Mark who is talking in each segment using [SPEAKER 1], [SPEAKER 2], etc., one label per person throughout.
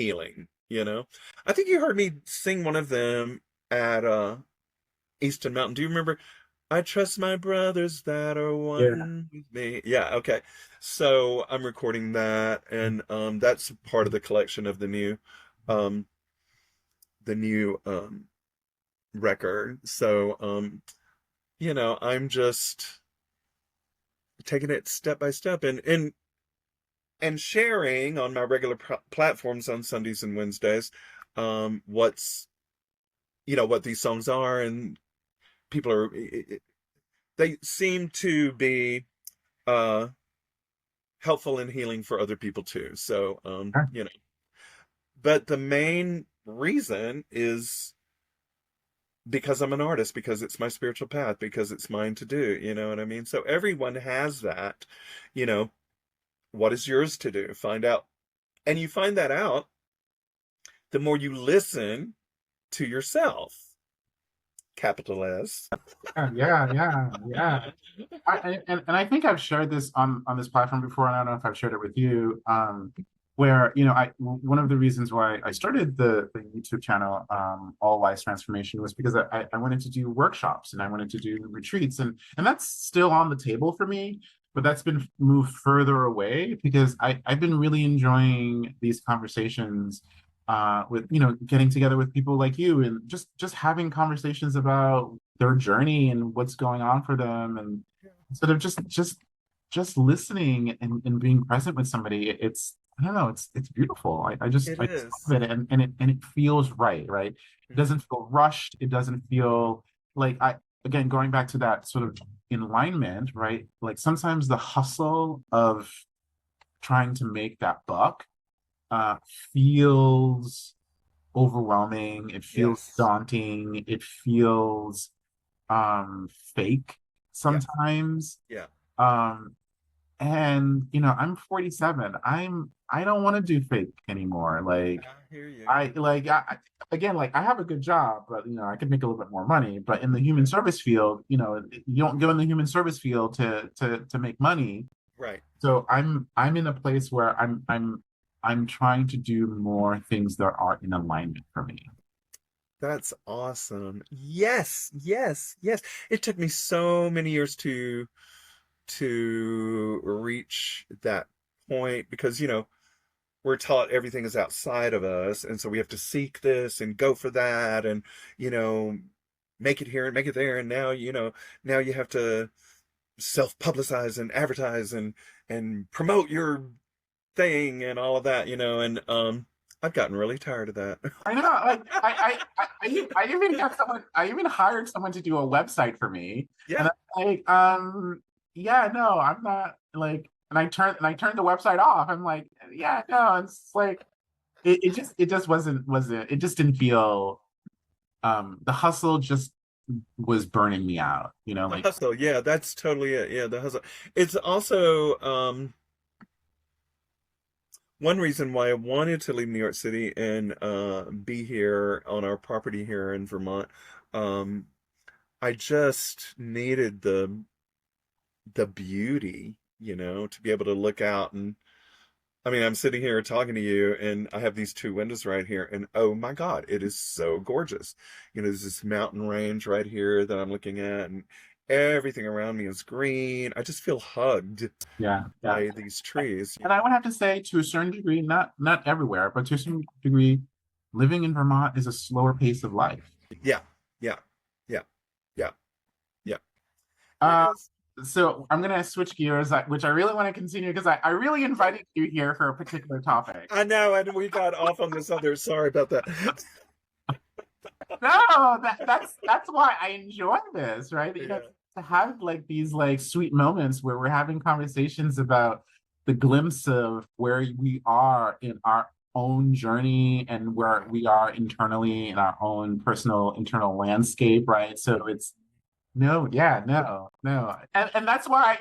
[SPEAKER 1] healing, you know. I think you heard me sing one of them at Easton Mountain. Do you remember? I trust my brothers that are
[SPEAKER 2] Yeah.
[SPEAKER 1] one with me. Yeah, okay. So I'm recording that, and that's part of the collection of um the new record. So I'm just taking it step by step, and sharing on my regular platforms on Sundays and Wednesdays, what's what these songs are, and people are they seem to be uh helpful and healing for other people too. So but the main reason is because I'm an artist, because it's my spiritual path, because it's mine to do, you know what I mean? So everyone has that, you know, what is yours to do? Find out. And you find that out the more you listen to yourself, capital S.
[SPEAKER 2] Yeah, yeah, yeah. And I think I've shared this on this platform before, and I don't know if I've shared it with you. Where one of the reasons why I started the YouTube channel, All Wise Transformation, was because I wanted to do workshops and I wanted to do retreats, and that's still on the table for me, but that's been moved further away because I've been really enjoying these conversations with getting together with people like you and just having conversations about their journey and what's going on for them, and instead of just listening and being present with somebody. It's I don't know, it's beautiful.
[SPEAKER 1] It
[SPEAKER 2] I just
[SPEAKER 1] is.
[SPEAKER 2] love it, and it feels right. It
[SPEAKER 1] Mhm.
[SPEAKER 2] doesn't feel rushed. It doesn't feel like I again going back to that sort of alignment, right? Like sometimes the hustle of trying to make that buck uh feels overwhelming. It feels
[SPEAKER 1] Yes.
[SPEAKER 2] daunting. It feels fake
[SPEAKER 1] Yeah.
[SPEAKER 2] sometimes.
[SPEAKER 1] Yeah.
[SPEAKER 2] Um and I'm 47. I don't want to do fake anymore.
[SPEAKER 1] I
[SPEAKER 2] Like
[SPEAKER 1] hear you.
[SPEAKER 2] I like again, like I have a good job, but I could make a little bit more money. But in the human
[SPEAKER 1] Right.
[SPEAKER 2] service field, you don't go in the human service field to make money.
[SPEAKER 1] Right.
[SPEAKER 2] So I'm in a place where I'm trying to do more things that are in alignment for me.
[SPEAKER 1] That's awesome. Yes, yes, yes. It took me so many years to reach that point because, we're taught everything is outside of us, and so we have to seek this and go for that, and you know, make it here and make it there, and now you have to self-publicize and advertise and promote your thing and all of that, and I've gotten really tired of that.
[SPEAKER 2] I know, like I even got someone. I even hired someone to do a website for me, and
[SPEAKER 1] Yeah.
[SPEAKER 2] I'm like, yeah, no, I'm not like. And I turned the website off. I'm like, yeah, no, it's like it just wasn't it just didn't feel the hustle just was burning me out.
[SPEAKER 1] The
[SPEAKER 2] Like
[SPEAKER 1] hustle, yeah, that's totally it. Yeah, the hustle. It's also one reason why I wanted to leave New York City and be here on our property here in Vermont. Um, I just needed the beauty, to be able to look out, and I mean, I'm sitting here talking to you and I have these two windows right here, and oh my God, it is so gorgeous. There's this mountain range right here that I'm looking at, and everything around me is green. I just feel hugged
[SPEAKER 2] yeah, yeah.
[SPEAKER 1] by these trees.
[SPEAKER 2] And I would have to say, to a certain degree, not everywhere, but to a certain degree, living in Vermont is a slower pace of life.
[SPEAKER 1] Yeah, yeah, yeah, yeah, yeah. It
[SPEAKER 2] Uh,
[SPEAKER 1] is.
[SPEAKER 2] so I'm gonna switch gears, which I really want to continue because I really invited you here for a particular topic.
[SPEAKER 1] I know, and we got off on this other. Sorry about that.
[SPEAKER 2] No, that's why I enjoy this, right?
[SPEAKER 1] Yeah.
[SPEAKER 2] To have like these like sweet moments where we're having conversations about the glimpse of where we are in our own journey and where we are internally in our own personal internal landscape, right? So it's no, yeah, no, no, and that's why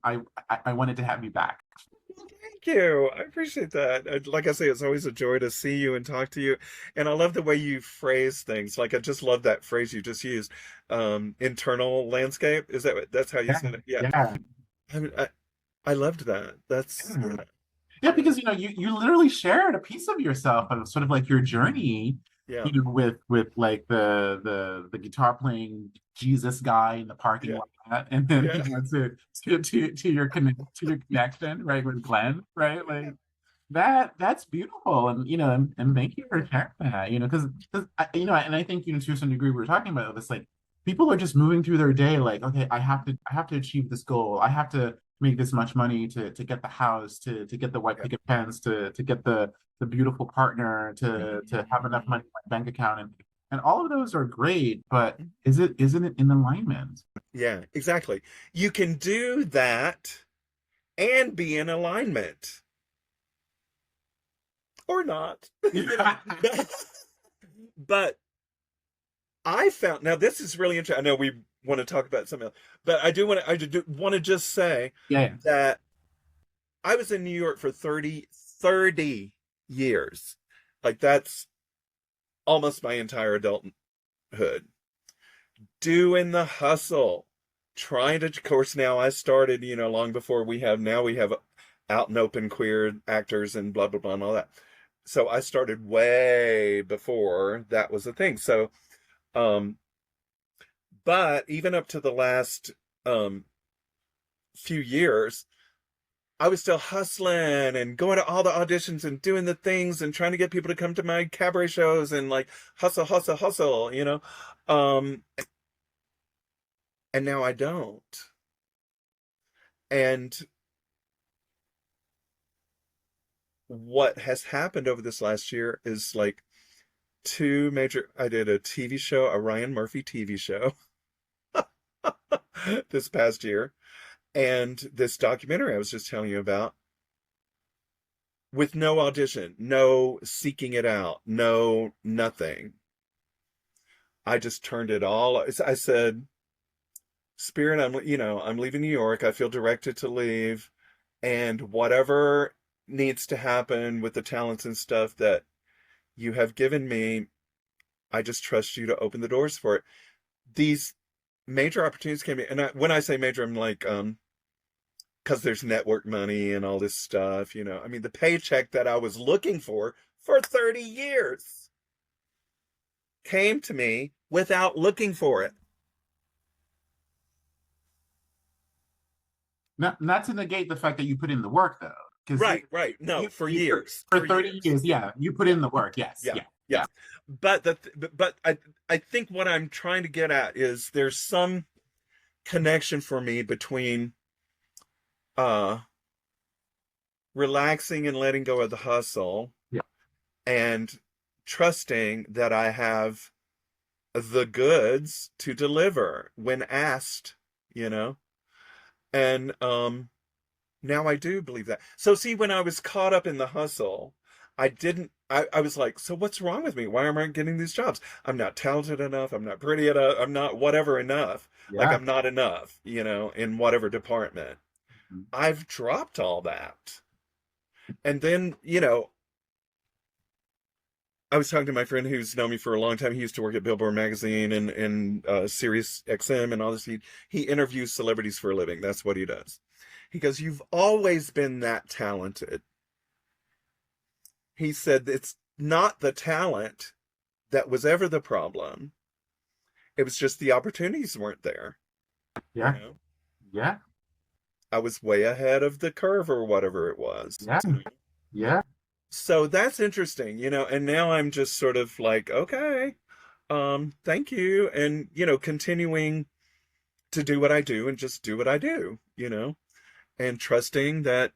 [SPEAKER 2] I wanted to have you back.
[SPEAKER 1] Thank you. I appreciate that. Like I say, it's always a joy to see you and talk to you. And I love the way you phrase things. Like I just love that phrase you just used. Internal landscape. That's how you
[SPEAKER 2] Yeah,
[SPEAKER 1] said it? Yeah.
[SPEAKER 2] yeah,
[SPEAKER 1] I mean, I loved that. That's
[SPEAKER 2] yeah.
[SPEAKER 1] yeah.
[SPEAKER 2] Yeah, because you literally shared a piece of yourself of sort of like your journey,
[SPEAKER 1] Yeah,
[SPEAKER 2] with like the guitar playing Jesus guy in the parking
[SPEAKER 1] yeah,
[SPEAKER 2] lot, and then
[SPEAKER 1] yeah,
[SPEAKER 2] to your connection, right, with Glenn, right? Like that's beautiful, and and thank you for sharing that, because and I think to some degree we were talking about this, like people are just moving through their day like, okay, I have to achieve this goal, I have to make this much money to get the house, to get the white
[SPEAKER 1] yeah.
[SPEAKER 2] picket fence, to get the beautiful partner, to have enough money in my bank account, and all of those are great, but isn't it in alignment?
[SPEAKER 1] Yeah, exactly. You can do that and be in alignment or not.
[SPEAKER 2] Yeah.
[SPEAKER 1] But I found now this is really interesting. I know we want to talk about something else, but I do want to just say
[SPEAKER 2] Yeah.
[SPEAKER 1] that I was in New York for 30 years. Like that's almost my entire adulthood. Doing the hustle, trying to, of course, now I started, long before we have out and open queer actors and blah, blah, blah, and all that. So I started way before that was a thing. So, um, but even up to the last, um, few years, I was still hustling and going to all the auditions and doing the things and trying to get people to come to my cabaret shows and like hustle, hustle, hustle. Um, and now I don't. And what has happened over this last year is like I did a TV show, a Ryan Murphy TV show this past year, and this documentary I was just telling you about with no audition, no seeking it out, no nothing. I just turned it all. I said, Spirit, I'm leaving New York. I feel directed to leave, and whatever needs to happen with the talents and stuff that you have given me, I just trust you to open the doors for it. These major opportunities came in, and when I say major, I'm like, because there's network money and all this stuff. I mean, the paycheck that I was looking for 30 years came to me without looking for it.
[SPEAKER 2] Not to negate the fact that you put in the work though, because
[SPEAKER 1] Right, right. No, for years,
[SPEAKER 2] for
[SPEAKER 1] for
[SPEAKER 2] 30
[SPEAKER 1] years.
[SPEAKER 2] years, yeah, you put in the work. Yes,
[SPEAKER 1] Yeah,
[SPEAKER 2] yeah,
[SPEAKER 1] yeah.
[SPEAKER 2] yeah,
[SPEAKER 1] But I think what I'm trying to get at is there's some connection for me between uh relaxing and letting go of the hustle
[SPEAKER 2] yeah,
[SPEAKER 1] and trusting that I have the goods to deliver when asked, you know? And now I do believe that. So see, when I was caught up in the hustle, I was like, so what's wrong with me? Why am I getting these jobs? I'm not talented enough, I'm not pretty enough, I'm not whatever enough. Like
[SPEAKER 2] yeah.
[SPEAKER 1] I'm not enough, in whatever department.
[SPEAKER 2] Mhm.
[SPEAKER 1] I've dropped all that. And then, I was talking to my friend who's known me for a long time. He used to work at Billboard Magazine and Sirius XM and all this. He interviews celebrities for a living. That's what he does. He goes, "You've always been that talented." He said, "It's not the talent that was ever the problem. It was just the opportunities weren't there." You
[SPEAKER 2] Yeah,
[SPEAKER 1] know,
[SPEAKER 2] yeah,
[SPEAKER 1] I was way ahead of the curve or whatever it was.
[SPEAKER 2] yeah, yeah,
[SPEAKER 1] So that's interesting. And now I'm just sort of like, okay, thank you. And, continuing to do what I do and just do what I do, and trusting that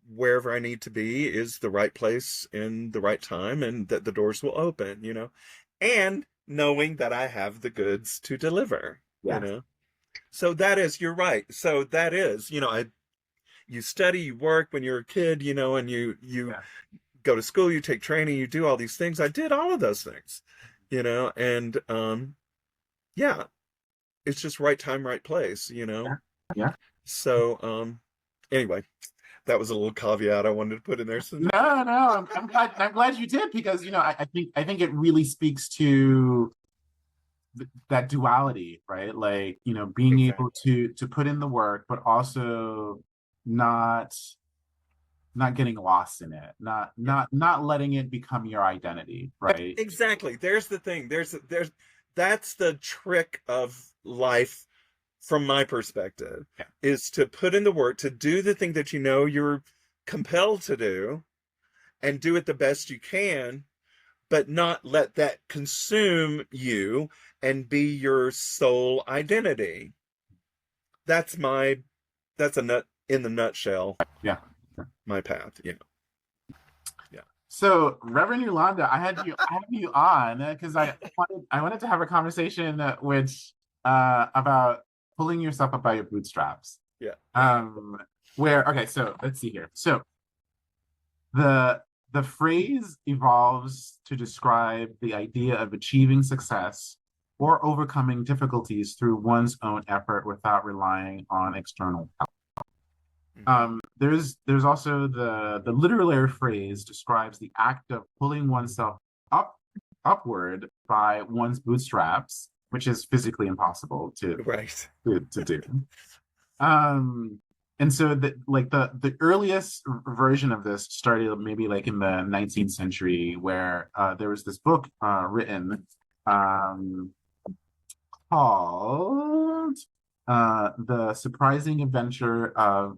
[SPEAKER 1] wherever I need to be is the right place in the right time and that the doors will open, and knowing that I have the goods to deliver, you
[SPEAKER 2] yeah,
[SPEAKER 1] know. So you're right. So that is, you study, you work when you're a kid, and you
[SPEAKER 2] yeah,
[SPEAKER 1] go to school, you take training, you do all these things. I did all of those things, and yeah, it's just right time, right place.
[SPEAKER 2] yeah, yeah.
[SPEAKER 1] So anyway, that was a little caveat I wanted to put in there. So,
[SPEAKER 2] No, no, I'm glad you did, because I think it really speaks to that duality, right? Like, being able
[SPEAKER 1] exactly.
[SPEAKER 2] to put in the work, but also not not getting lost in it, not letting it become your identity, right?
[SPEAKER 1] Exactly. There's the thing. There's that's the trick of life from my perspective,
[SPEAKER 2] Yeah.
[SPEAKER 1] is to put in the work, to do the thing that you know you're compelled to do, and do it the best you can, but not let that consume you and be your sole identity. That's my that's a nut in the nutshell,
[SPEAKER 2] Yeah.
[SPEAKER 1] my path, yeah.
[SPEAKER 2] So, Reverend Yolanda, I had you on because I wanted to have a conversation which about pulling yourself up by your bootstraps.
[SPEAKER 1] Yeah.
[SPEAKER 2] Um, where okay, so let's see here. So the the phrase evolves to describe the idea of achieving success or overcoming difficulties through one's own effort without relying on external help.
[SPEAKER 1] Mm-hmm.
[SPEAKER 2] There's also the literary phrase describes the act of pulling oneself up upward by one's bootstraps, which is physically impossible
[SPEAKER 1] Right.
[SPEAKER 2] to do. Um, and so the earliest version of this started maybe like in the 19th century, where there was this book written um, called The Surprising Adventure of